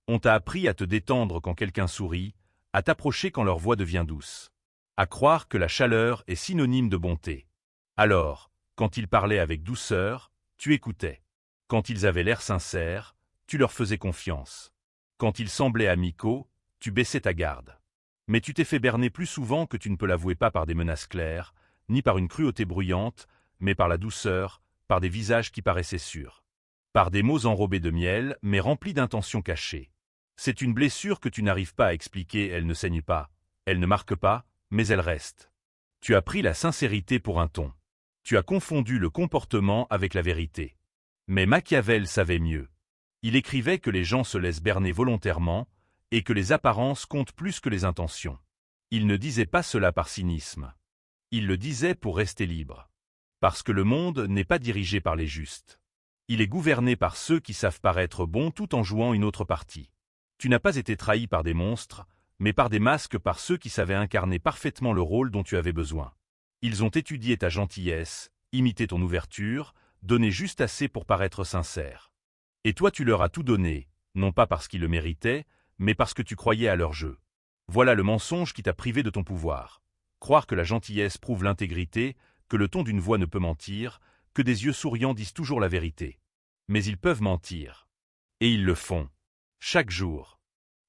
On t'a appris à te détendre quand quelqu'un sourit, à t'approcher quand leur voix devient douce, à croire que la chaleur est synonyme de bonté. Alors, quand ils parlaient avec douceur, tu écoutais. Quand ils avaient l'air sincères, tu leur faisais confiance. Quand ils semblaient amicaux, tu baissais ta garde. Mais tu t'es fait berner plus souvent que tu ne peux l'avouer, pas par des menaces claires, ni par une cruauté bruyante, mais par la douceur, par des visages qui paraissaient sûrs. Par des mots enrobés de miel, mais remplis d'intentions cachées. C'est une blessure que tu n'arrives pas à expliquer, elle ne saigne pas, elle ne marque pas, mais elle reste. Tu as pris la sincérité pour un ton. Tu as confondu le comportement avec la vérité. Mais Machiavel savait mieux. Il écrivait que les gens se laissent berner volontairement, et que les apparences comptent plus que les intentions. Il ne disait pas cela par cynisme. Il le disait pour rester libre. Parce que le monde n'est pas dirigé par les justes. Il est gouverné par ceux qui savent paraître bons tout en jouant une autre partie. Tu n'as pas été trahi par des monstres, mais par des masques, par ceux qui savaient incarner parfaitement le rôle dont tu avais besoin. Ils ont étudié ta gentillesse, imité ton ouverture, donné juste assez pour paraître sincère. Et toi tu leur as tout donné, non pas parce qu'ils le méritaient, mais parce que tu croyais à leur jeu. Voilà le mensonge qui t'a privé de ton pouvoir. Croire que la gentillesse prouve l'intégrité, que le ton d'une voix ne peut mentir, que des yeux souriants disent toujours la vérité. Mais ils peuvent mentir. Et ils le font. Chaque jour.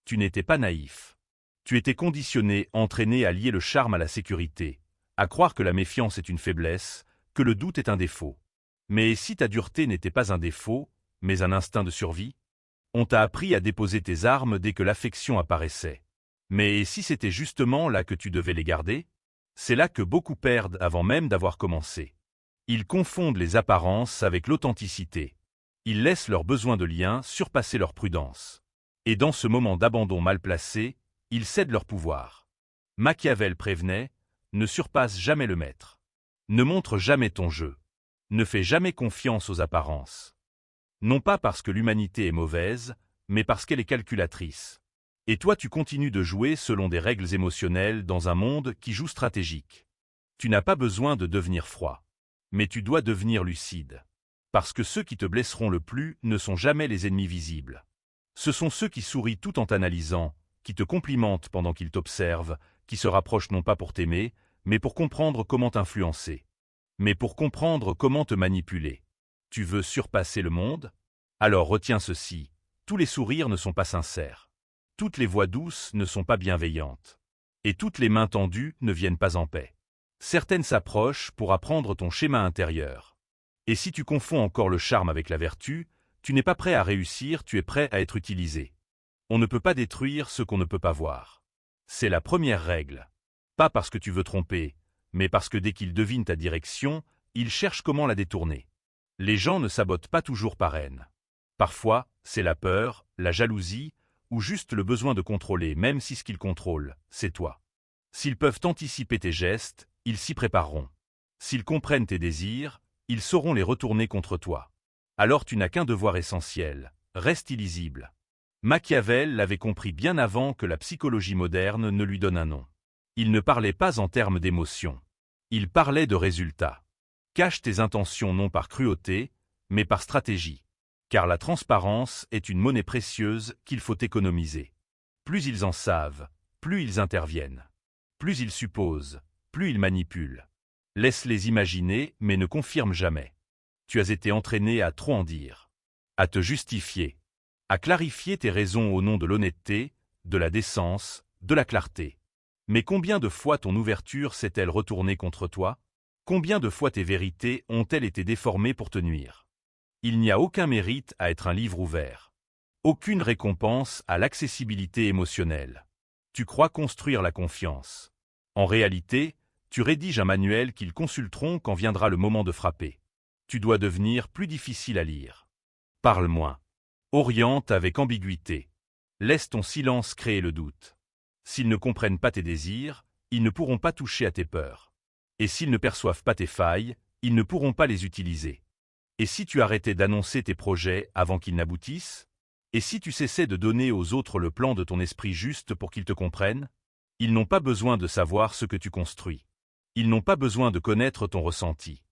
Tu n'étais pas naïf. Tu étais conditionné, entraîné à lier le charme à la sécurité, à croire que la méfiance est une faiblesse, que le doute est un défaut. Mais si ta dureté n'était pas un défaut, mais un instinct de survie? On t'a appris à déposer tes armes dès que l'affection apparaissait. Mais si c'était justement là que tu devais les garder? C'est là que beaucoup perdent avant même d'avoir commencé. Ils confondent les apparences avec l'authenticité. Ils laissent leur besoin de lien surpasser leur prudence. Et dans ce moment d'abandon mal placé, ils cèdent leur pouvoir. Machiavel prévenait, ne surpasse jamais le maître. Ne montre jamais ton jeu. Ne fais jamais confiance aux apparences. Non pas parce que l'humanité est mauvaise, mais parce qu'elle est calculatrice. Et toi tu continues de jouer selon des règles émotionnelles dans un monde qui joue stratégique. Tu n'as pas besoin de devenir froid. Mais tu dois devenir lucide. Parce que ceux qui te blesseront le plus ne sont jamais les ennemis visibles. Ce sont ceux qui sourient tout en t'analysant, qui te complimentent pendant qu'ils t'observent, qui se rapprochent non pas pour t'aimer, mais pour comprendre comment t'influencer. Mais pour comprendre comment te manipuler. Tu veux surpasser le monde? Alors retiens ceci, tous les sourires ne sont pas sincères. Toutes les voix douces ne sont pas bienveillantes. Et toutes les mains tendues ne viennent pas en paix. Certaines s'approchent pour apprendre ton schéma intérieur. Et si tu confonds encore le charme avec la vertu, tu n'es pas prêt à réussir, tu es prêt à être utilisé. On ne peut pas détruire ce qu'on ne peut pas voir. C'est la première règle. Pas parce que tu veux tromper, mais parce que dès qu'ils devinent ta direction, ils cherchent comment la détourner. Les gens ne sabotent pas toujours par haine. Parfois, c'est la peur, la jalousie, ou juste le besoin de contrôler, même si ce qu'ils contrôlent, c'est toi. S'ils peuvent anticiper tes gestes, ils s'y prépareront. S'ils comprennent tes désirs, ils sauront les retourner contre toi. Alors tu n'as qu'un devoir essentiel, reste illisible. Machiavel l'avait compris bien avant que la psychologie moderne ne lui donne un nom. Il ne parlait pas en termes d'émotion. Il parlait de résultats. Cache tes intentions non par cruauté, mais par stratégie. Car la transparence est une monnaie précieuse qu'il faut économiser. Plus ils en savent, plus ils interviennent. Plus ils supposent, plus ils manipulent. Laisse-les imaginer, mais ne confirme jamais. Tu as été entraîné à trop en dire, à te justifier, à clarifier tes raisons au nom de l'honnêteté, de la décence, de la clarté. Mais combien de fois ton ouverture s'est-elle retournée contre toi? Combien de fois tes vérités ont-elles été déformées pour te nuire? Il n'y a aucun mérite à être un livre ouvert. Aucune récompense à l'accessibilité émotionnelle. Tu crois construire la confiance. En réalité, tu rédiges un manuel qu'ils consulteront quand viendra le moment de frapper. Tu dois devenir plus difficile à lire. Parle moins. Oriente avec ambiguïté. Laisse ton silence créer le doute. S'ils ne comprennent pas tes désirs, ils ne pourront pas toucher à tes peurs. Et s'ils ne perçoivent pas tes failles, ils ne pourront pas les utiliser. Et si tu arrêtais d'annoncer tes projets avant qu'ils n'aboutissent? Et si tu cessais de donner aux autres le plan de ton esprit juste pour qu'ils te comprennent? Ils n'ont pas besoin de savoir ce que tu construis. Ils n'ont pas besoin de connaître ton ressenti.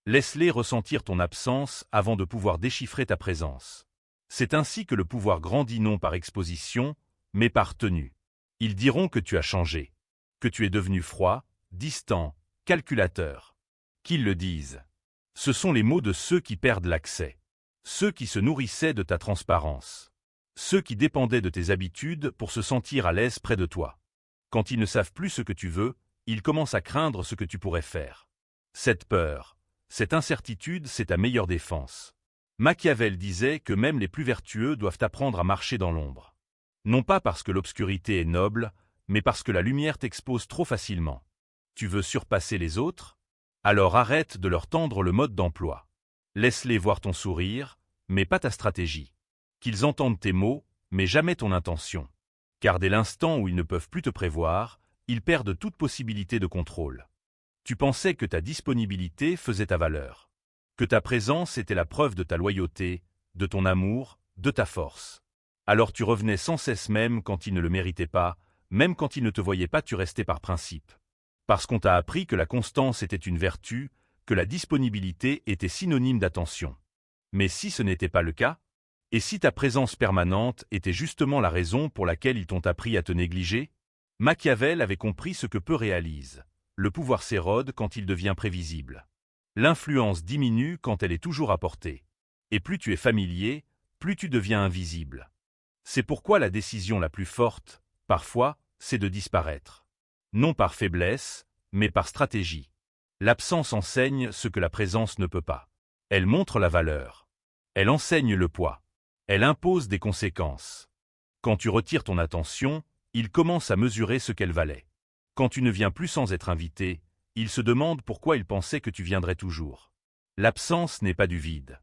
Laisse-les ressentir ton absence avant de pouvoir déchiffrer ta présence. C'est ainsi que le pouvoir grandit non par exposition, mais par tenue. Ils diront que tu as changé, que tu es devenu froid, distant, calculateur. Qu'ils le disent. Ce sont les mots de ceux qui perdent l'accès. Ceux qui se nourrissaient de ta transparence. Ceux qui dépendaient de tes habitudes pour se sentir à l'aise près de toi. Quand ils ne savent plus ce que tu veux, ils commencent à craindre ce que tu pourrais faire. Cette peur, cette incertitude, c'est ta meilleure défense. Machiavel disait que même les plus vertueux doivent apprendre à marcher dans l'ombre. Non pas parce que l'obscurité est noble, mais parce que la lumière t'expose trop facilement. Tu veux surpasser les autres? Alors arrête de leur tendre le mode d'emploi. Laisse-les voir ton sourire, mais pas ta stratégie. Qu'ils entendent tes mots, mais jamais ton intention. Car dès l'instant où ils ne peuvent plus te prévoir, ils perdent toute possibilité de contrôle. Tu pensais que ta disponibilité faisait ta valeur. Que ta présence était la preuve de ta loyauté, de ton amour, de ta force. Alors tu revenais sans cesse même quand ils ne le méritaient pas, même quand ils ne te voyaient pas, tu restais par principe. Parce qu'on t'a appris que la constance était une vertu, que la disponibilité était synonyme d'attention. Mais si ce n'était pas le cas, et si ta présence permanente était justement la raison pour laquelle ils t'ont appris à te négliger? Machiavel avait compris ce que peu réalisent. Le pouvoir s'érode quand il devient prévisible. L'influence diminue quand elle est toujours à portée. Et plus tu es familier, plus tu deviens invisible. C'est pourquoi la décision la plus forte, parfois, c'est de disparaître. Non par faiblesse, mais par stratégie. L'absence enseigne ce que la présence ne peut pas. Elle montre la valeur. Elle enseigne le poids. Elle impose des conséquences. Quand tu retires ton attention, il commence à mesurer ce qu'elle valait. Quand tu ne viens plus sans être invité, il se demande pourquoi il pensait que tu viendrais toujours. L'absence n'est pas du vide.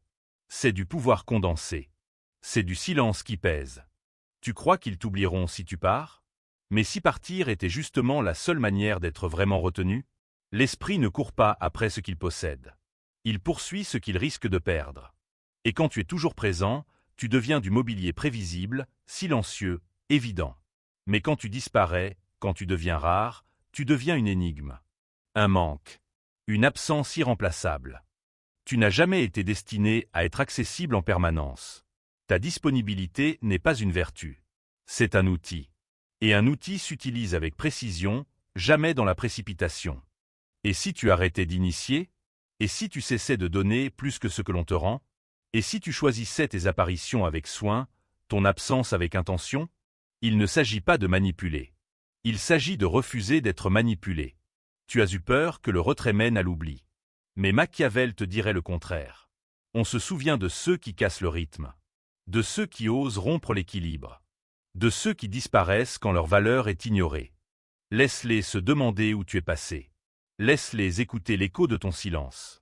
C'est du pouvoir condensé. C'est du silence qui pèse. Tu crois qu'ils t'oublieront si tu pars? Mais si partir était justement la seule manière d'être vraiment retenu? L'esprit ne court pas après ce qu'il possède. Il poursuit ce qu'il risque de perdre. Et quand tu es toujours présent, tu deviens du mobilier prévisible, silencieux, évident. Mais quand tu disparais, quand tu deviens rare, tu deviens une énigme. Un manque. Une absence irremplaçable. Tu n'as jamais été destiné à être accessible en permanence. Ta disponibilité n'est pas une vertu. C'est un outil. Et un outil s'utilise avec précision, jamais dans la précipitation. Et si tu arrêtais d'initier? Et si tu cessais de donner plus que ce que l'on te rend? Et si tu choisissais tes apparitions avec soin, ton absence avec intention? Il ne s'agit pas de manipuler. Il s'agit de refuser d'être manipulé. Tu as eu peur que le retrait mène à l'oubli. Mais Machiavel te dirait le contraire. On se souvient de ceux qui cassent le rythme. De ceux qui osent rompre l'équilibre. De ceux qui disparaissent quand leur valeur est ignorée. Laisse-les se demander où tu es passé. Laisse-les écouter l'écho de ton silence.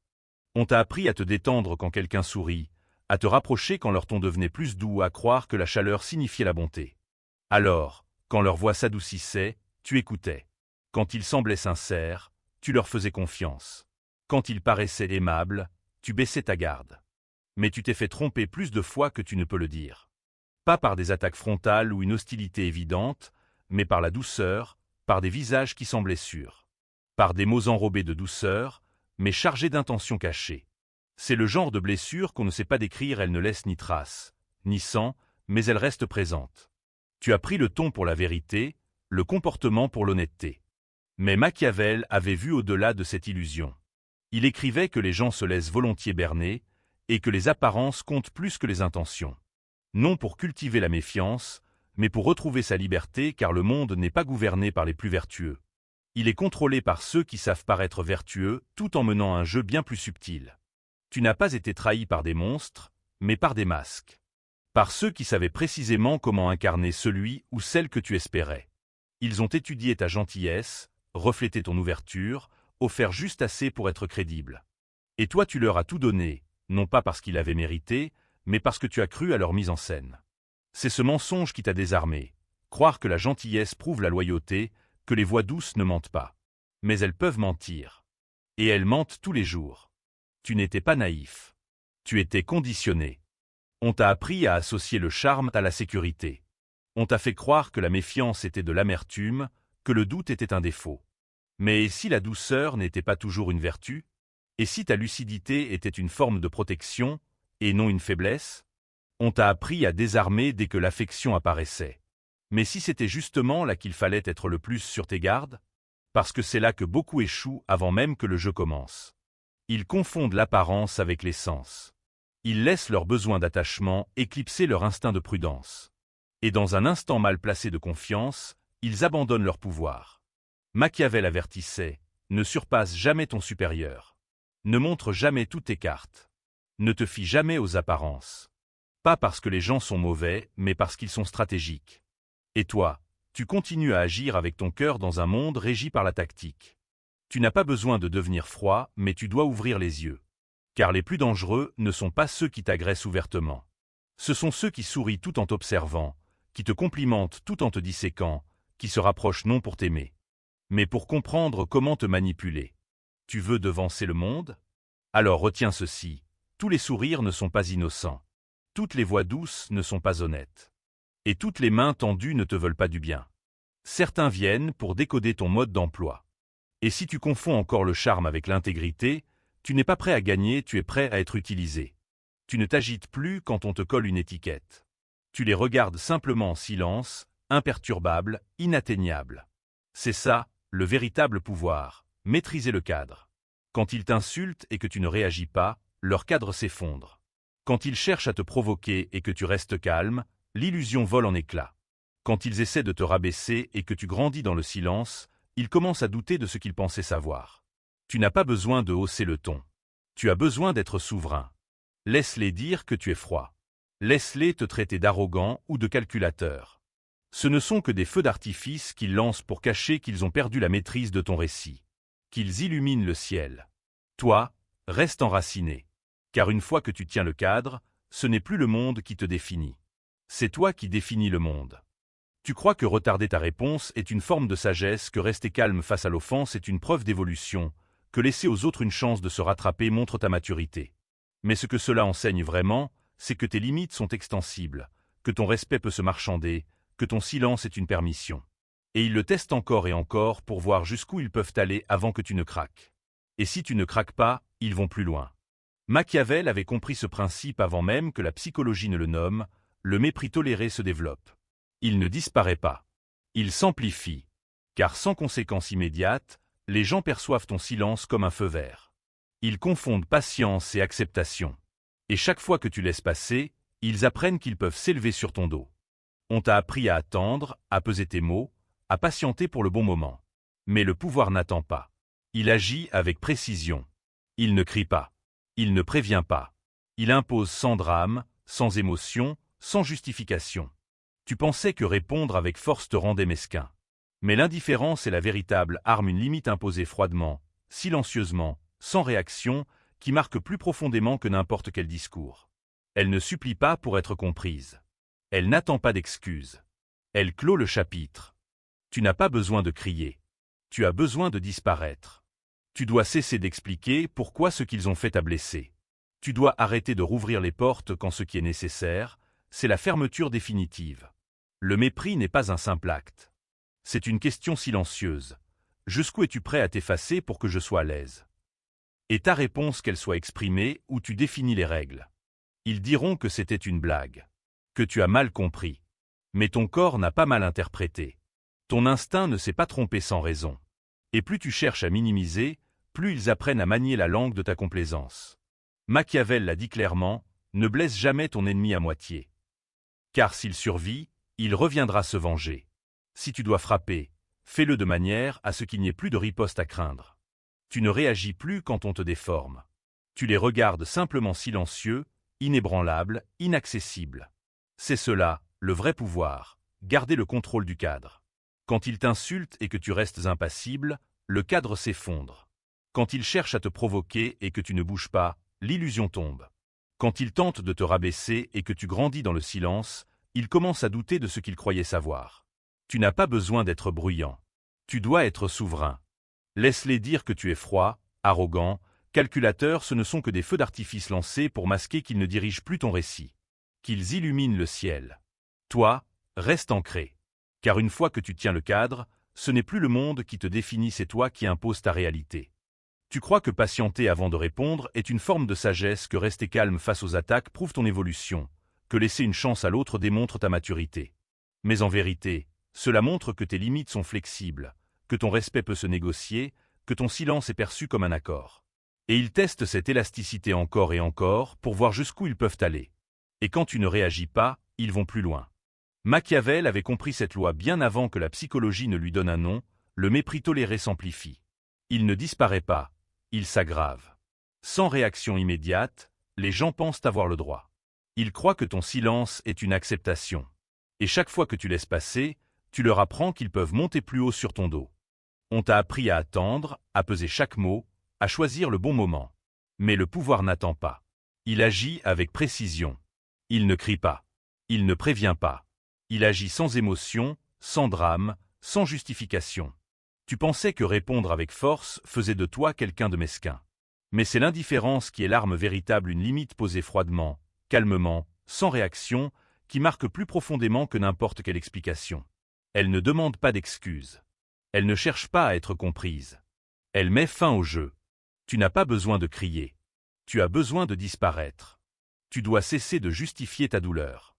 On t'a appris à te détendre quand quelqu'un sourit, à te rapprocher quand leur ton devenait plus doux, à croire que la chaleur signifiait la bonté. Alors, quand leur voix s'adoucissait, tu écoutais. Quand ils semblaient sincères, tu leur faisais confiance. Quand ils paraissaient aimables, tu baissais ta garde. Mais tu t'es fait tromper plus de fois que tu ne peux le dire. Pas par des attaques frontales ou une hostilité évidente, mais par la douceur, par des visages qui semblaient sûrs. Par des mots enrobés de douceur, mais chargés d'intentions cachées. C'est le genre de blessure qu'on ne sait pas décrire, elle ne laisse ni trace, ni sang, mais elle reste présente. Tu as pris le ton pour la vérité, le comportement pour l'honnêteté. Mais Machiavel avait vu au-delà de cette illusion. Il écrivait que les gens se laissent volontiers berner, et que les apparences comptent plus que les intentions. Non pour cultiver la méfiance, mais pour retrouver sa liberté, car le monde n'est pas gouverné par les plus vertueux. Il est contrôlé par ceux qui savent paraître vertueux, tout en menant un jeu bien plus subtil. Tu n'as pas été trahi par des monstres, mais par des masques. Par ceux qui savaient précisément comment incarner celui ou celle que tu espérais. Ils ont étudié ta gentillesse, reflété ton ouverture, offert juste assez pour être crédible. Et toi tu leur as tout donné, non pas parce qu'ils avaient mérité, mais parce que tu as cru à leur mise en scène. C'est ce mensonge qui t'a désarmé. Croire que la gentillesse prouve la loyauté, que les voix douces ne mentent pas. Mais elles peuvent mentir. Et elles mentent tous les jours. Tu n'étais pas naïf. Tu étais conditionné. On t'a appris à associer le charme à la sécurité. On t'a fait croire que la méfiance était de l'amertume, que le doute était un défaut. Mais et si la douceur n'était pas toujours une vertu? Et si ta lucidité était une forme de protection, et non une faiblesse? On t'a appris à désarmer dès que l'affection apparaissait. Mais si c'était justement là qu'il fallait être le plus sur tes gardes? Parce que c'est là que beaucoup échouent avant même que le jeu commence. Ils confondent l'apparence avec l'essence. Ils laissent leur besoin d'attachement éclipser leur instinct de prudence. Et dans un instant mal placé de confiance, ils abandonnent leur pouvoir. Machiavel avertissait, ne surpasse jamais ton supérieur. Ne montre jamais toutes tes cartes. Ne te fie jamais aux apparences. Pas parce que les gens sont mauvais, mais parce qu'ils sont stratégiques. Et toi, tu continues à agir avec ton cœur dans un monde régi par la tactique. Tu n'as pas besoin de devenir froid, mais tu dois ouvrir les yeux. Car les plus dangereux ne sont pas ceux qui t'agressent ouvertement. Ce sont ceux qui sourient tout en t'observant, qui te complimentent tout en te disséquant, qui se rapprochent non pour t'aimer, mais pour comprendre comment te manipuler. Tu veux devancer le monde? Alors retiens ceci, tous les sourires ne sont pas innocents. Toutes les voix douces ne sont pas honnêtes. Et toutes les mains tendues ne te veulent pas du bien. Certains viennent pour décoder ton mode d'emploi. Et si tu confonds encore le charme avec l'intégrité, tu n'es pas prêt à gagner, tu es prêt à être utilisé. Tu ne t'agites plus quand on te colle une étiquette. Tu les regardes simplement en silence, imperturbable, inatteignable. C'est ça, le véritable pouvoir, maîtriser le cadre. Quand ils t'insultent et que tu ne réagis pas, leur cadre s'effondre. Quand ils cherchent à te provoquer et que tu restes calme, l'illusion vole en éclats. Quand ils essaient de te rabaisser et que tu grandis dans le silence, ils commencent à douter de ce qu'ils pensaient savoir. Tu n'as pas besoin de hausser le ton. Tu as besoin d'être souverain. Laisse-les dire que tu es froid. Laisse-les te traiter d'arrogant ou de calculateur. Ce ne sont que des feux d'artifice qu'ils lancent pour cacher qu'ils ont perdu la maîtrise de ton récit. Qu'ils illuminent le ciel. Toi, reste enraciné. Car une fois que tu tiens le cadre, ce n'est plus le monde qui te définit. C'est toi qui définis le monde. Tu crois que retarder ta réponse est une forme de sagesse, que rester calme face à l'offense est une preuve d'évolution, que laisser aux autres une chance de se rattraper montre ta maturité. Mais ce que cela enseigne vraiment, c'est que tes limites sont extensibles, que ton respect peut se marchander, que ton silence est une permission. Et ils le testent encore et encore pour voir jusqu'où ils peuvent aller avant que tu ne craques. Et si tu ne craques pas, ils vont plus loin. Machiavel avait compris ce principe avant même que la psychologie ne le nomme, le mépris toléré se développe. Il ne disparaît pas. Il s'amplifie. Car sans conséquence immédiate, les gens perçoivent ton silence comme un feu vert. Ils confondent patience et acceptation. Et chaque fois que tu laisses passer, ils apprennent qu'ils peuvent s'élever sur ton dos. On t'a appris à attendre, à peser tes mots, à patienter pour le bon moment. Mais le pouvoir n'attend pas. Il agit avec précision. Il ne crie pas. Il ne prévient pas. Il impose sans drame, sans émotion, sans justification. Tu pensais que répondre avec force te rendait mesquin. Mais l'indifférence est la véritable arme, une limite imposée froidement, silencieusement, sans réaction, qui marque plus profondément que n'importe quel discours. Elle ne supplie pas pour être comprise. Elle n'attend pas d'excuses. Elle clôt le chapitre. Tu n'as pas besoin de crier. Tu as besoin de disparaître. Tu dois cesser d'expliquer pourquoi ce qu'ils ont fait t'a blessé. Tu dois arrêter de rouvrir les portes quand ce qui est nécessaire, c'est la fermeture définitive. Le mépris n'est pas un simple acte. C'est une question silencieuse. Jusqu'où es-tu prêt à t'effacer pour que je sois à l'aise? Et ta réponse, qu'elle soit exprimée ou tu définis les règles. Ils diront que c'était une blague, que tu as mal compris. Mais ton corps n'a pas mal interprété. Ton instinct ne s'est pas trompé sans raison. Et plus tu cherches à minimiser, plus ils apprennent à manier la langue de ta complaisance. Machiavel l'a dit clairement, ne blesse jamais ton ennemi à moitié. Car s'il survit, il reviendra se venger. Si tu dois frapper, fais-le de manière à ce qu'il n'y ait plus de riposte à craindre. Tu ne réagis plus quand on te déforme. Tu les regardes simplement silencieux, inébranlables, inaccessibles. C'est cela, le vrai pouvoir, garder le contrôle du cadre. Quand ils t'insultent et que tu restes impassible, le cadre s'effondre. Quand ils cherchent à te provoquer et que tu ne bouges pas, l'illusion tombe. Quand ils tentent de te rabaisser et que tu grandis dans le silence, ils commencent à douter de ce qu'ils croyaient savoir. Tu n'as pas besoin d'être bruyant. Tu dois être souverain. Laisse-les dire que tu es froid, arrogant, calculateur, ce ne sont que des feux d'artifice lancés pour masquer qu'ils ne dirigent plus ton récit. Qu'ils illuminent le ciel. Toi, reste ancré. Car une fois que tu tiens le cadre, ce n'est plus le monde qui te définit, c'est toi qui imposes ta réalité. Tu crois que patienter avant de répondre est une forme de sagesse, que rester calme face aux attaques prouve ton évolution, que laisser une chance à l'autre démontre ta maturité. Mais en vérité, cela montre que tes limites sont flexibles, que ton respect peut se négocier, que ton silence est perçu comme un accord. Et ils testent cette élasticité encore et encore pour voir jusqu'où ils peuvent aller. Et quand tu ne réagis pas, ils vont plus loin. Machiavel avait compris cette loi bien avant que la psychologie ne lui donne un nom, le mépris toléré s'amplifie. Il ne disparaît pas, il s'aggrave. Sans réaction immédiate, les gens pensent avoir le droit. Ils croient que ton silence est une acceptation. Et chaque fois que tu laisses passer, tu leur apprends qu'ils peuvent monter plus haut sur ton dos. On t'a appris à attendre, à peser chaque mot, à choisir le bon moment. Mais le pouvoir n'attend pas. Il agit avec précision. Il ne crie pas. Il ne prévient pas. Il agit sans émotion, sans drame, sans justification. Tu pensais que répondre avec force faisait de toi quelqu'un de mesquin. Mais c'est l'indifférence qui est l'arme véritable, une limite posée froidement, calmement, sans réaction, qui marque plus profondément que n'importe quelle explication. Elle ne demande pas d'excuses. Elle ne cherche pas à être comprise. Elle met fin au jeu. Tu n'as pas besoin de crier. Tu as besoin de disparaître. Tu dois cesser de justifier ta douleur.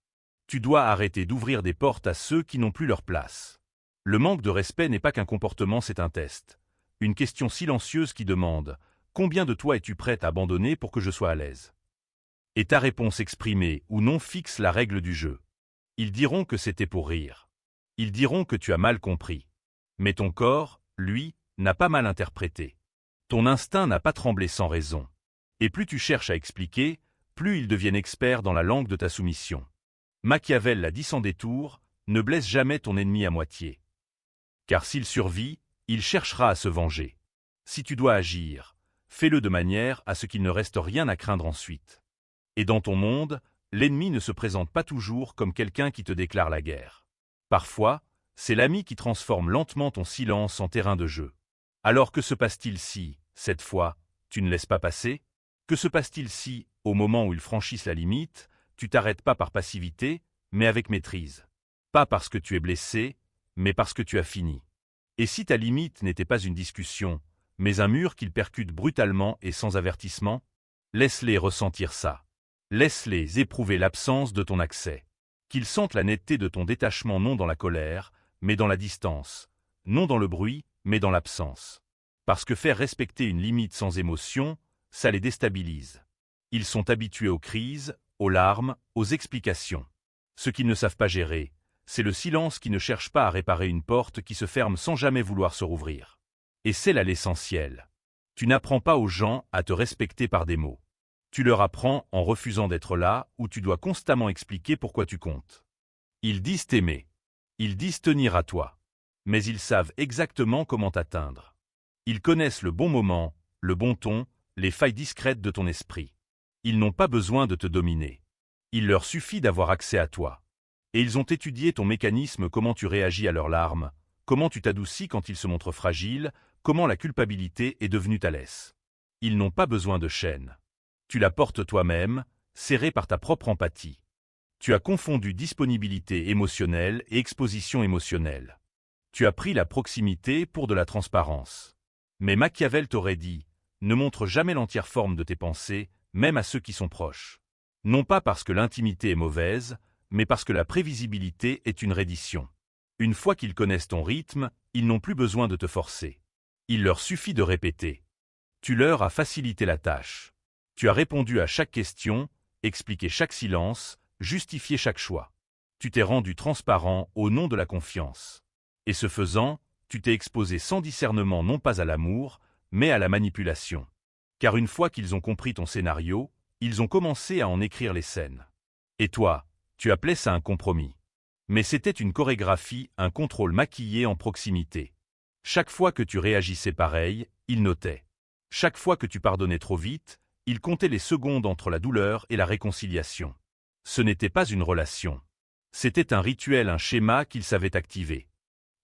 Tu dois arrêter d'ouvrir des portes à ceux qui n'ont plus leur place. Le manque de respect n'est pas qu'un comportement, c'est un test. Une question silencieuse qui demande « Combien de toi es-tu prête à abandonner pour que je sois à l'aise ?» Et ta réponse exprimée ou non fixe la règle du jeu. Ils diront que c'était pour rire. Ils diront que tu as mal compris. Mais ton corps, lui, n'a pas mal interprété. Ton instinct n'a pas tremblé sans raison. Et plus tu cherches à expliquer, plus ils deviennent experts dans la langue de ta soumission. Machiavel l'a dit sans détour, ne blesse jamais ton ennemi à moitié. Car s'il survit, il cherchera à se venger. Si tu dois agir, fais-le de manière à ce qu'il ne reste rien à craindre ensuite. Et dans ton monde, l'ennemi ne se présente pas toujours comme quelqu'un qui te déclare la guerre. Parfois, c'est l'ami qui transforme lentement ton silence en terrain de jeu. Alors que se passe-t-il si, cette fois, tu ne laisses pas passer? Que se passe-t-il si, au moment où ils franchissent la limite, tu t'arrêtes pas par passivité, mais avec maîtrise? Pas parce que tu es blessé, mais parce que tu as fini. Et si ta limite n'était pas une discussion, mais un mur qu'ils percutent brutalement et sans avertissement? Laisse-les ressentir ça. Laisse-les éprouver l'absence de ton accès. Qu'ils sentent la netteté de ton détachement non dans la colère, mais dans la distance. Non dans le bruit, mais dans l'absence. Parce que faire respecter une limite sans émotion, ça les déstabilise. Ils sont habitués aux crises, aux larmes, aux explications. Ce qu'ils ne savent pas gérer, c'est le silence qui ne cherche pas à réparer une porte qui se ferme sans jamais vouloir se rouvrir. Et c'est là l'essentiel. Tu n'apprends pas aux gens à te respecter par des mots. Tu leur apprends en refusant d'être là où tu dois constamment expliquer pourquoi tu comptes. Ils disent t'aimer. Ils disent tenir à toi. Mais ils savent exactement comment t'atteindre. Ils connaissent le bon moment, le bon ton, les failles discrètes de ton esprit. Ils n'ont pas besoin de te dominer. Il leur suffit d'avoir accès à toi. Et ils ont étudié ton mécanisme, comment tu réagis à leurs larmes, comment tu t'adoucis quand ils se montrent fragiles, comment la culpabilité est devenue ta laisse. Ils n'ont pas besoin de chaînes. Tu la portes toi-même, serré par ta propre empathie. Tu as confondu disponibilité émotionnelle et exposition émotionnelle. Tu as pris la proximité pour de la transparence. Mais Machiavel t'aurait dit, ne montre jamais l'entière forme de tes pensées, même à ceux qui sont proches. Non pas parce que l'intimité est mauvaise, mais parce que la prévisibilité est une reddition. Une fois qu'ils connaissent ton rythme, ils n'ont plus besoin de te forcer. Il leur suffit de répéter. Tu leur as facilité la tâche. Tu as répondu à chaque question, expliqué chaque silence, justifié chaque choix. Tu t'es rendu transparent au nom de la confiance. Et ce faisant, tu t'es exposé sans discernement non pas à l'amour, mais à la manipulation. Car une fois qu'ils ont compris ton scénario, ils ont commencé à en écrire les scènes. Et toi, tu appelais ça un compromis. Mais c'était une chorégraphie, un contrôle maquillé en proximité. Chaque fois que tu réagissais pareil, ils notaient. Chaque fois que tu pardonnais trop vite, ils comptaient les secondes entre la douleur et la réconciliation. Ce n'était pas une relation. C'était un rituel, un schéma qu'ils savaient activer.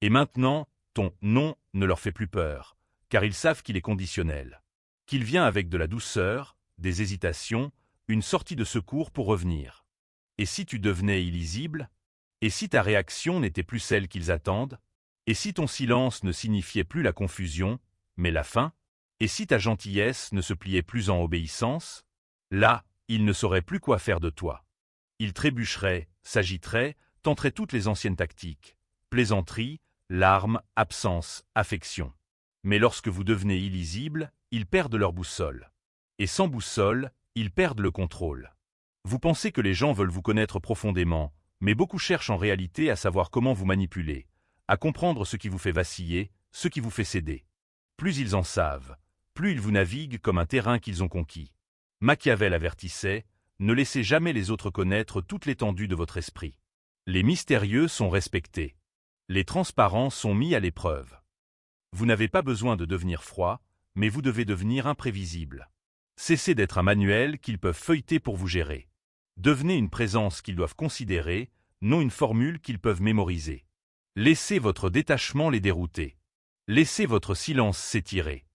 Et maintenant, ton « non » ne leur fait plus peur, car ils savent qu'il est conditionnel. Qu'il vient avec de la douceur, des hésitations, une sortie de secours pour revenir. Et si tu devenais illisible? Et si ta réaction n'était plus celle qu'ils attendent? Et si ton silence ne signifiait plus la confusion, mais la fin? Et si ta gentillesse ne se pliait plus en obéissance? Là, ils ne sauraient plus quoi faire de toi. Ils trébucheraient, s'agiteraient, tenteraient toutes les anciennes tactiques. Plaisanterie, larmes, absence, affection. Mais lorsque vous devenez illisible, ils perdent leur boussole. Et sans boussole, ils perdent le contrôle. Vous pensez que les gens veulent vous connaître profondément, mais beaucoup cherchent en réalité à savoir comment vous manipuler, à comprendre ce qui vous fait vaciller, ce qui vous fait céder. Plus ils en savent, plus ils vous naviguent comme un terrain qu'ils ont conquis. Machiavel avertissait, ne laissez jamais les autres connaître toute l'étendue de votre esprit. Les mystérieux sont respectés. Les transparents sont mis à l'épreuve. Vous n'avez pas besoin de devenir froid, mais vous devez devenir imprévisible. Cessez d'être un manuel qu'ils peuvent feuilleter pour vous gérer. Devenez une présence qu'ils doivent considérer, non une formule qu'ils peuvent mémoriser. Laissez votre détachement les dérouter. Laissez votre silence s'étirer.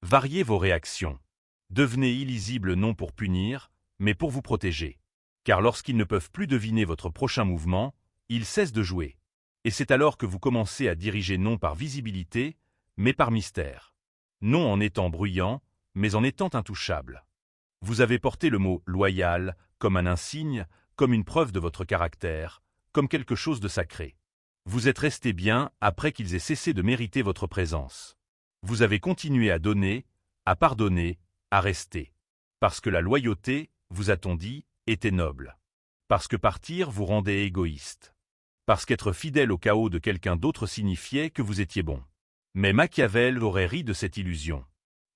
Variez vos réactions. Devenez illisible non pour punir, mais pour vous protéger. Car lorsqu'ils ne peuvent plus deviner votre prochain mouvement, ils cessent de jouer. Et c'est alors que vous commencez à diriger non par visibilité, mais par mystère. Non en étant bruyant, mais en étant intouchable. Vous avez porté le mot « loyal » comme un insigne, comme une preuve de votre caractère, comme quelque chose de sacré. Vous êtes resté bien après qu'ils aient cessé de mériter votre présence. Vous avez continué à donner, à pardonner, à rester. Parce que la loyauté, vous a-t-on dit, était noble. Parce que partir vous rendait égoïste. Parce qu'être fidèle au chaos de quelqu'un d'autre signifiait que vous étiez bon. Mais Machiavel aurait ri de cette illusion.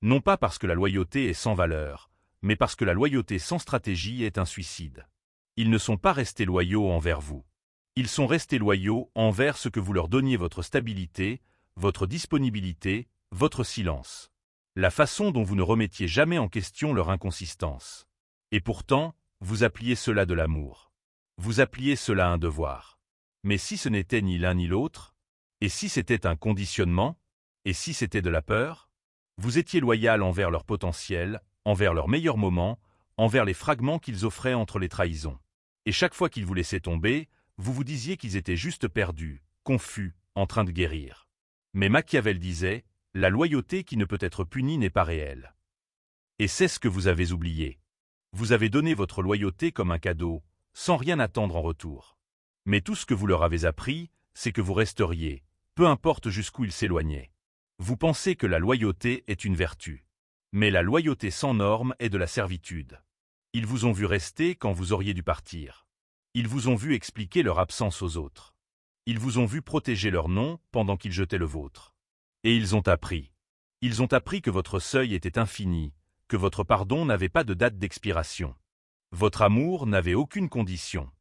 Non pas parce que la loyauté est sans valeur, mais parce que la loyauté sans stratégie est un suicide. Ils ne sont pas restés loyaux envers vous. Ils sont restés loyaux envers ce que vous leur donniez votre stabilité, votre disponibilité, votre silence. La façon dont vous ne remettiez jamais en question leur inconsistance. Et pourtant, vous appeliez cela de l'amour. Vous appeliez cela un devoir. Mais si ce n'était ni l'un ni l'autre? Et si c'était un conditionnement? Et si c'était de la peur? Vous étiez loyal envers leur potentiel, envers leurs meilleurs moments, envers les fragments qu'ils offraient entre les trahisons. Et chaque fois qu'ils vous laissaient tomber, vous vous disiez qu'ils étaient juste perdus, confus, en train de guérir. Mais Machiavel disait, la loyauté qui ne peut être punie n'est pas réelle. Et c'est ce que vous avez oublié. Vous avez donné votre loyauté comme un cadeau, sans rien attendre en retour. Mais tout ce que vous leur avez appris, c'est que vous resteriez, peu importe jusqu'où ils s'éloignaient. Vous pensez que la loyauté est une vertu. Mais la loyauté sans normes est de la servitude. Ils vous ont vu rester quand vous auriez dû partir. Ils vous ont vu expliquer leur absence aux autres. Ils vous ont vu protéger leur nom pendant qu'ils jetaient le vôtre. Et ils ont appris. Ils ont appris que votre seuil était infini, que votre pardon n'avait pas de date d'expiration. Votre amour n'avait aucune condition.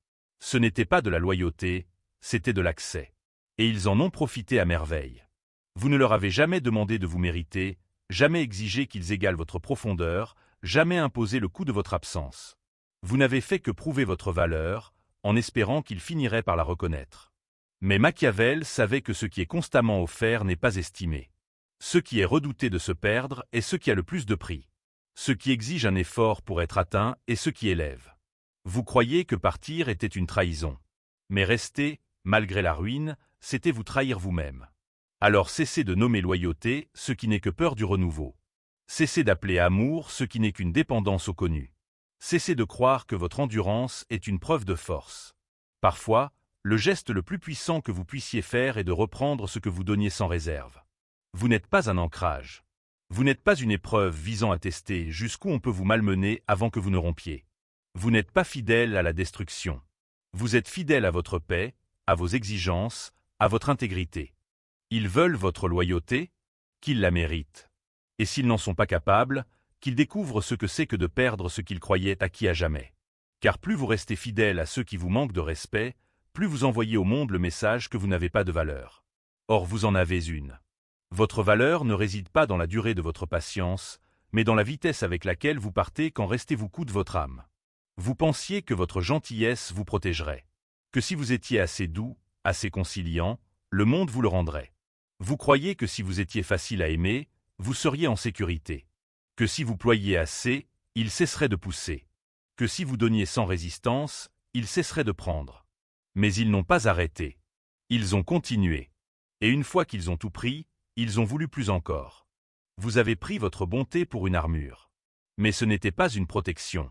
Ce n'était pas de la loyauté, c'était de l'accès. Et ils en ont profité à merveille. Vous ne leur avez jamais demandé de vous mériter, jamais exigé qu'ils égalent votre profondeur, jamais imposé le coût de votre absence. Vous n'avez fait que prouver votre valeur, en espérant qu'ils finiraient par la reconnaître. Mais Machiavel savait que ce qui est constamment offert n'est pas estimé. Ce qui est redouté de se perdre est ce qui a le plus de prix. Ce qui exige un effort pour être atteint est ce qui élève. Vous croyiez que partir était une trahison. Mais rester, malgré la ruine, c'était vous trahir vous-même. Alors cessez de nommer loyauté ce qui n'est que peur du renouveau. Cessez d'appeler amour ce qui n'est qu'une dépendance au connu. Cessez de croire que votre endurance est une preuve de force. Parfois, le geste le plus puissant que vous puissiez faire est de reprendre ce que vous donniez sans réserve. Vous n'êtes pas un ancrage. Vous n'êtes pas une épreuve visant à tester jusqu'où on peut vous malmener avant que vous ne rompiez. Vous n'êtes pas fidèle à la destruction. Vous êtes fidèle à votre paix, à vos exigences, à votre intégrité. Ils veulent votre loyauté, qu'ils la méritent. Et s'ils n'en sont pas capables, qu'ils découvrent ce que c'est que de perdre ce qu'ils croyaient acquis à jamais. Car plus vous restez fidèle à ceux qui vous manquent de respect, plus vous envoyez au monde le message que vous n'avez pas de valeur. Or vous en avez une. Votre valeur ne réside pas dans la durée de votre patience, mais dans la vitesse avec laquelle vous partez quand restez-vous coûte votre âme. Vous pensiez que votre gentillesse vous protégerait. Que si vous étiez assez doux, assez conciliant, le monde vous le rendrait. Vous croyez que si vous étiez facile à aimer, vous seriez en sécurité. Que si vous ployiez assez, il cesserait de pousser. Que si vous donniez sans résistance, il cesserait de prendre. Mais ils n'ont pas arrêté. Ils ont continué. Et une fois qu'ils ont tout pris, ils ont voulu plus encore. Vous avez pris votre bonté pour une armure. Mais ce n'était pas une protection.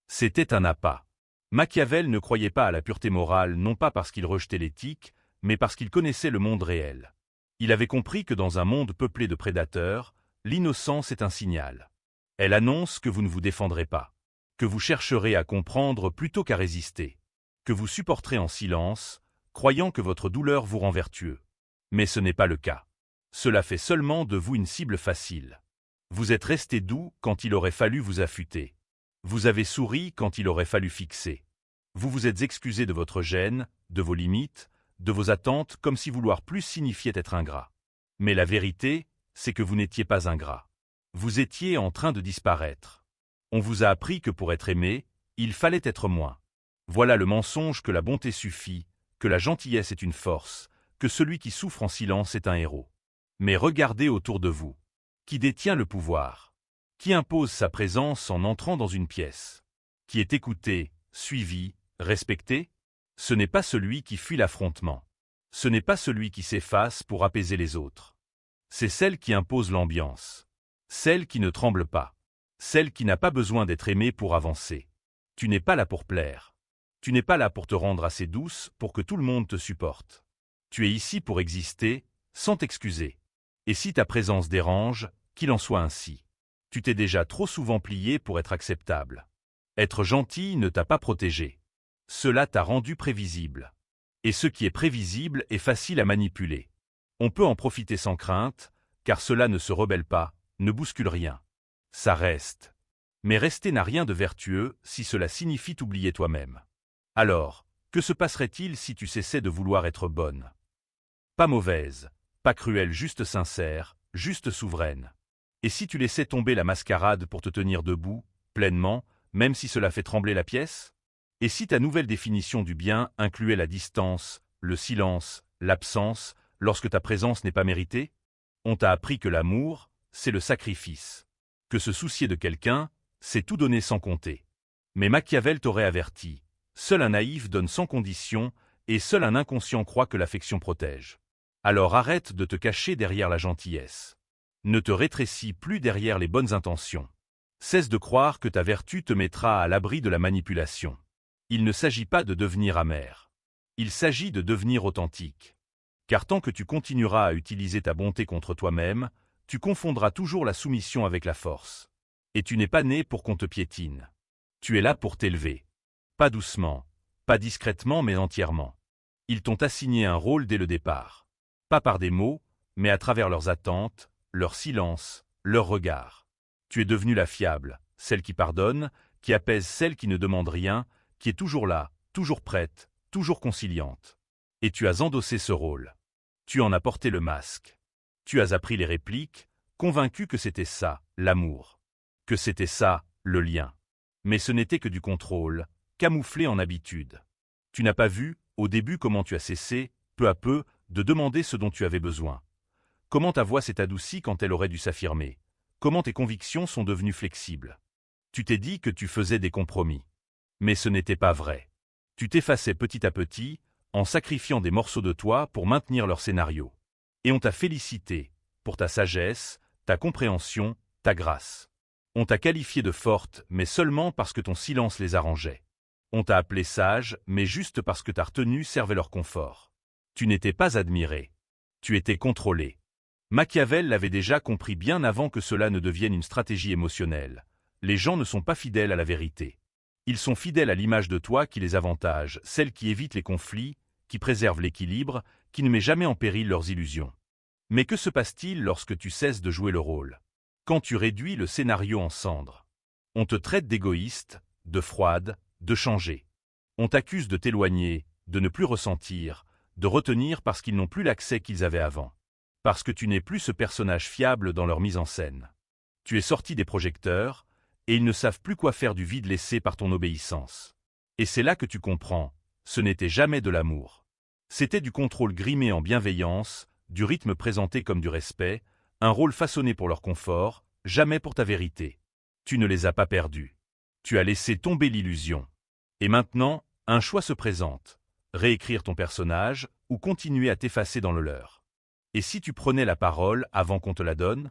C'était un appât. Machiavel ne croyait pas à la pureté morale non pas parce qu'il rejetait l'éthique, mais parce qu'il connaissait le monde réel. Il avait compris que dans un monde peuplé de prédateurs, l'innocence est un signal. Elle annonce que vous ne vous défendrez pas, que vous chercherez à comprendre plutôt qu'à résister, que vous supporterez en silence, croyant que votre douleur vous rend vertueux. Mais ce n'est pas le cas. Cela fait seulement de vous une cible facile. Vous êtes resté doux quand il aurait fallu vous affûter. Vous avez souri quand il aurait fallu fixer. Vous vous êtes excusé de votre gêne, de vos limites, de vos attentes comme si vouloir plus signifiait être ingrat. Mais la vérité, c'est que vous n'étiez pas ingrat. Vous étiez en train de disparaître. On vous a appris que pour être aimé, il fallait être moins. Voilà le mensonge que la bonté suffit, que la gentillesse est une force, que celui qui souffre en silence est un héros. Mais regardez autour de vous. Qui détient le pouvoir? Qui impose sa présence en entrant dans une pièce? Qui est écouté, suivi, respecté? Ce n'est pas celui qui fuit l'affrontement. Ce n'est pas celui qui s'efface pour apaiser les autres. C'est celle qui impose l'ambiance. Celle qui ne tremble pas. Celle qui n'a pas besoin d'être aimée pour avancer. Tu n'es pas là pour plaire. Tu n'es pas là pour te rendre assez douce pour que tout le monde te supporte. Tu es ici pour exister, sans t'excuser. Et si ta présence dérange, qu'il en soit ainsi. Tu t'es déjà trop souvent plié pour être acceptable. Être gentil ne t'a pas protégé. Cela t'a rendu prévisible. Et ce qui est prévisible est facile à manipuler. On peut en profiter sans crainte, car cela ne se rebelle pas, ne bouscule rien. Ça reste. Mais rester n'a rien de vertueux si cela signifie t'oublier toi-même. Alors, que se passerait-il si tu cessais de vouloir être bonne? Pas mauvaise, pas cruelle, juste sincère, juste souveraine. Et si tu laissais tomber la mascarade pour te tenir debout, pleinement, même si cela fait trembler la pièce? Et si ta nouvelle définition du bien incluait la distance, le silence, l'absence, lorsque ta présence n'est pas méritée? On t'a appris que l'amour, c'est le sacrifice. Que se soucier de quelqu'un, c'est tout donner sans compter. Mais Machiavel t'aurait averti. Seul un naïf donne sans condition, et seul un inconscient croit que l'affection protège. Alors arrête de te cacher derrière la gentillesse. Ne te rétrécis plus derrière les bonnes intentions. Cesse de croire que ta vertu te mettra à l'abri de la manipulation. Il ne s'agit pas de devenir amer. Il s'agit de devenir authentique. Car tant que tu continueras à utiliser ta bonté contre toi-même, tu confondras toujours la soumission avec la force. Et tu n'es pas né pour qu'on te piétine. Tu es là pour t'élever. Pas doucement, pas discrètement mais entièrement. Ils t'ont assigné un rôle dès le départ. Pas par des mots, mais à travers leurs attentes, leur silence, leurs regards. Tu es devenue la fiable, celle qui pardonne, qui apaise celle qui ne demande rien, qui est toujours là, toujours prête, toujours conciliante. Et tu as endossé ce rôle. Tu en as porté le masque. Tu as appris les répliques, convaincu que c'était ça, l'amour. Que c'était ça, le lien. Mais ce n'était que du contrôle, camouflé en habitude. Tu n'as pas vu, au début, comment tu as cessé, peu à peu, de demander ce dont tu avais besoin. Comment ta voix s'est adoucie quand elle aurait dû s'affirmer. Comment tes convictions sont devenues flexibles. Tu t'es dit que tu faisais des compromis. Mais ce n'était pas vrai. Tu t'effaçais petit à petit, en sacrifiant des morceaux de toi pour maintenir leur scénario. Et on t'a félicité, pour ta sagesse, ta compréhension, ta grâce. On t'a qualifié de forte, mais seulement parce que ton silence les arrangeait. On t'a appelé sage, mais juste parce que ta retenue servait leur confort. Tu n'étais pas admiré. Tu étais contrôlé. Machiavel l'avait déjà compris bien avant que cela ne devienne une stratégie émotionnelle. Les gens ne sont pas fidèles à la vérité. Ils sont fidèles à l'image de toi qui les avantage, celle qui évite les conflits, qui préserve l'équilibre, qui ne met jamais en péril leurs illusions. Mais que se passe-t-il lorsque tu cesses de jouer le rôle? Quand tu réduis le scénario en cendres. On te traite d'égoïste, de froide, de changer. On t'accuse de t'éloigner, de ne plus ressentir, de retenir parce qu'ils n'ont plus l'accès qu'ils avaient avant. Parce que tu n'es plus ce personnage fiable dans leur mise en scène. Tu es sorti des projecteurs, et ils ne savent plus quoi faire du vide laissé par ton obéissance. Et c'est là que tu comprends, ce n'était jamais de l'amour. C'était du contrôle grimé en bienveillance, du rythme présenté comme du respect, un rôle façonné pour leur confort, jamais pour ta vérité. Tu ne les as pas perdus. Tu as laissé tomber l'illusion. Et maintenant, un choix se présente. Réécrire ton personnage ou continuer à t'effacer dans le leur. Et si tu prenais la parole avant qu'on te la donne?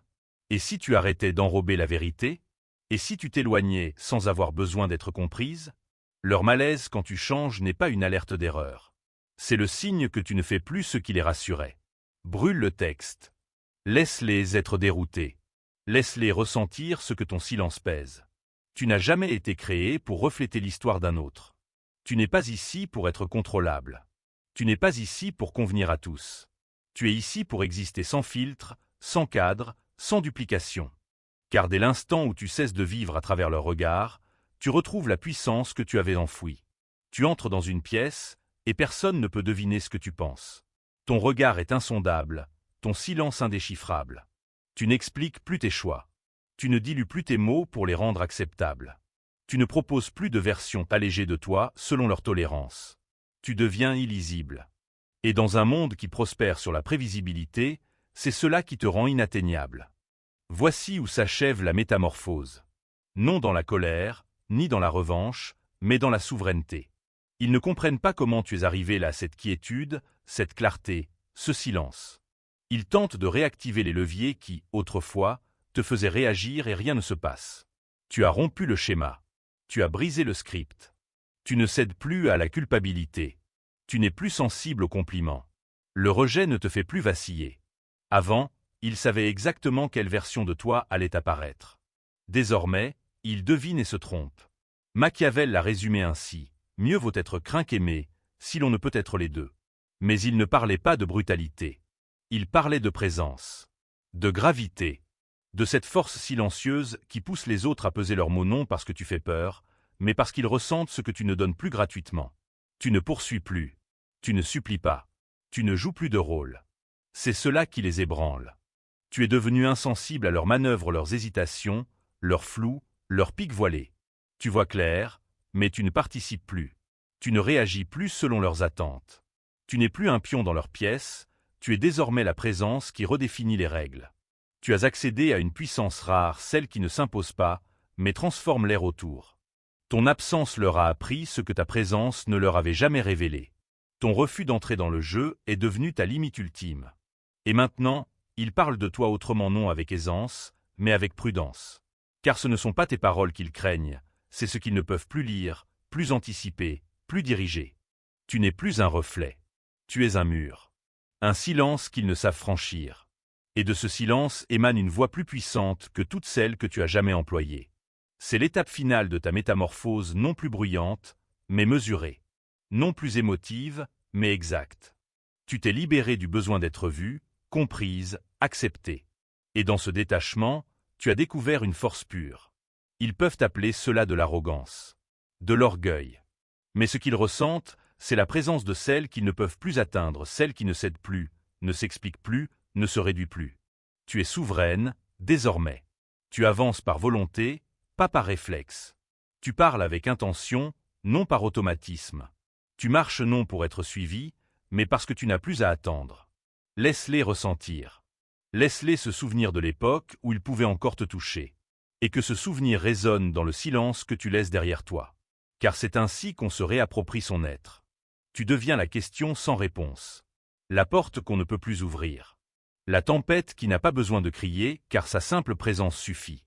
Et si tu arrêtais d'enrober la vérité? Et si tu t'éloignais sans avoir besoin d'être comprise? Leur malaise quand tu changes n'est pas une alerte d'erreur. C'est le signe que tu ne fais plus ce qui les rassurait. Brûle le texte. Laisse-les être déroutés. Laisse-les ressentir ce que ton silence pèse. Tu n'as jamais été créé pour refléter l'histoire d'un autre. Tu n'es pas ici pour être contrôlable. Tu n'es pas ici pour convenir à tous. Tu es ici pour exister sans filtre, sans cadre, sans duplication. Car dès l'instant où tu cesses de vivre à travers leur regard, tu retrouves la puissance que tu avais enfouie. Tu entres dans une pièce, et personne ne peut deviner ce que tu penses. Ton regard est insondable, ton silence indéchiffrable. Tu n'expliques plus tes choix. Tu ne dilues plus tes mots pour les rendre acceptables. Tu ne proposes plus de versions allégées de toi selon leur tolérance. Tu deviens illisible. Et dans un monde qui prospère sur la prévisibilité, c'est cela qui te rend inatteignable. Voici où s'achève la métamorphose. Non dans la colère, ni dans la revanche, mais dans la souveraineté. Ils ne comprennent pas comment tu es arrivé là, cette quiétude, cette clarté, ce silence. Ils tentent de réactiver les leviers qui, autrefois, te faisaient réagir et rien ne se passe. Tu as rompu le schéma. Tu as brisé le script. Tu ne cèdes plus à la culpabilité. Tu n'es plus sensible aux compliments. Le rejet ne te fait plus vaciller. Avant, ils savaient exactement quelle version de toi allait apparaître. Désormais, ils devinent et se trompent. Machiavel l'a résumé ainsi. Mieux vaut être craint qu'aimé, si l'on ne peut être les deux. Mais il ne parlait pas de brutalité. Il parlait de présence, de gravité, de cette force silencieuse qui pousse les autres à peser leurs mots non parce que tu fais peur, mais parce qu'ils ressentent ce que tu ne donnes plus gratuitement. Tu ne poursuis plus, tu ne supplies pas, tu ne joues plus de rôle. C'est cela qui les ébranle. Tu es devenu insensible à leurs manœuvres, leurs hésitations, leurs flous, leurs pics voilés. Tu vois clair, mais tu ne participes plus. Tu ne réagis plus selon leurs attentes. Tu n'es plus un pion dans leur pièce, tu es désormais la présence qui redéfinit les règles. Tu as accédé à une puissance rare, celle qui ne s'impose pas, mais transforme l'air autour. Ton absence leur a appris ce que ta présence ne leur avait jamais révélé. Ton refus d'entrer dans le jeu est devenu ta limite ultime. Et maintenant, ils parlent de toi autrement, non avec aisance, mais avec prudence. Car ce ne sont pas tes paroles qu'ils craignent, c'est ce qu'ils ne peuvent plus lire, plus anticiper, plus diriger. Tu n'es plus un reflet. Tu es un mur. Un silence qu'ils ne savent franchir. Et de ce silence émane une voix plus puissante que toutes celles que tu as jamais employées. C'est l'étape finale de ta métamorphose, non plus bruyante, mais mesurée. Non plus émotive, mais exacte. Tu t'es libéré du besoin d'être vue, comprise, acceptée. Et dans ce détachement, tu as découvert une force pure. Ils peuvent appeler cela de l'arrogance, de l'orgueil. Mais ce qu'ils ressentent, c'est la présence de celle qu'ils ne peuvent plus atteindre, celle qui ne cède plus, ne s'explique plus, ne se réduit plus. Tu es souveraine, désormais. Tu avances par volonté, pas par réflexe. Tu parles avec intention, non par automatisme. Tu marches non pour être suivi, mais parce que tu n'as plus à attendre. Laisse-les ressentir. Laisse-les se souvenir de l'époque où ils pouvaient encore te toucher. Et que ce souvenir résonne dans le silence que tu laisses derrière toi. Car c'est ainsi qu'on se réapproprie son être. Tu deviens la question sans réponse. La porte qu'on ne peut plus ouvrir. La tempête qui n'a pas besoin de crier, car sa simple présence suffit.